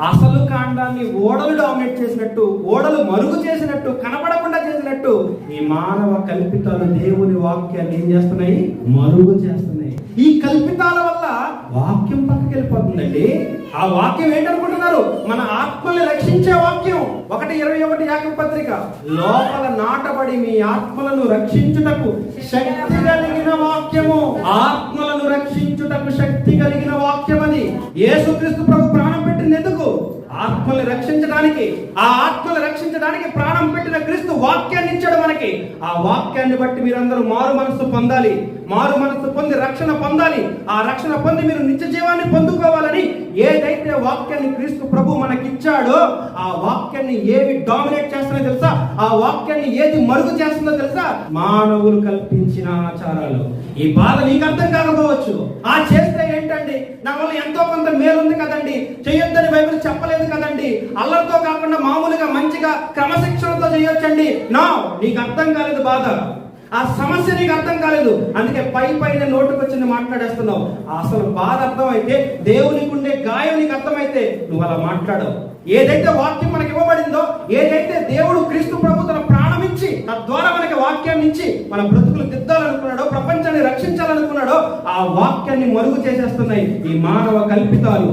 అసలు కాండాన్ని ఓడలు డామినేట్ చేసినట్టు, ఓడలు మరుగు చేసినట్టు, కనపడకుండా చేసినట్టు ఈ మానవ కల్పితాలు దేవుని వాక్యాన్ని ఏం చేస్తున్నాయి? మరుగు చేస్తున్నాయి. ఈ కల్పితాల వల్ల వాక్యం పక్కకి వెళ్ళిపోతుందండి. ఆ వాక్యం ఏంటనుకుంటున్నారు? మన ఆత్మల్ని రక్షించే వాక్యం. 1:21 యాకోబు పత్రిక, లోపల నాటబడి మీ ఆత్మలను రక్షించుటకు శక్తి కలిగిన వాక్యము. ఆత్మలను రక్షించుటకు శక్తి కలిగిన వాక్యం అది. యేసుక్రీస్తు ప్రభు ప్రాణం పెట్టింది ఎందుకు? ఆత్మల్ని రక్షించడానికి. ఆ ఆత్మలు రక్షించడానికి ప్రాణం పెట్టిన క్రీస్తు వాక్యాన్ని ఇచ్చాడు మనకి. ఆ వాక్యాన్ని బట్టి మీరందరూ మారు మనస్సు పొందాలి. మారు మనస్సు పొంది రక్షణ పొందాలి. ఆ రక్షణ పొంది మీరు నిత్య జీవాన్ని పొందుకోవాలని ఏదైతే వాక్యాన్ని క్రీస్తు ప్రభు మనకిచ్చాడో ఆ వాక్యాన్ని ఏవి డామినేట్ చేస్తుందో తెలుసా? ఆ వాక్యాన్ని ఏది మరుగు చేస్తుందో తెలుసా? మానవులు కల్పించిన ఆచారాలు. ఈ బాధ నీకు అర్థం కాకపోవచ్చు. ఆ చేస్తే ఏంటండి, నా వల్ల ఎంతో కొంత మేలుంది కదండి, చేయొద్దని బైబిల్ చెప్పలేదు కదండి, అల్లరితో కాకుండా మామూలుగా మంచిగా క్రమశిక్షణతో చేయొచ్చండి. నా నీకు అర్థం కాలేదు బాధ. ఆ సమస్య నీకు అర్థం కాలేదు. అందుకే పైన నోటుకు వచ్చింది మాట్లాడేస్తున్నావు. అసలు బాధ అర్థమైతే, దేవునికి ఉండే గాయం నీకు అర్థమైతే నువ్వు అలా మాట్లాడవు. ఏదైతే వాక్యం మనకి ఇవ్వబడిందో, ఏదైతే దేవుడు క్రీస్తు ప్రభు తన ప్రాణం ఇచ్చి తద్వారా మనకి వాక్యాన్ని ఇచ్చి మన బ్రతుకులు దిద్దాలనుకున్నాడో, ప్రపంచాన్ని రక్షించాలనుకున్నాడో, ఆ వాక్యాన్ని మరుగు చేసేస్తున్నాయి ఈ మానవ కల్పితాలు.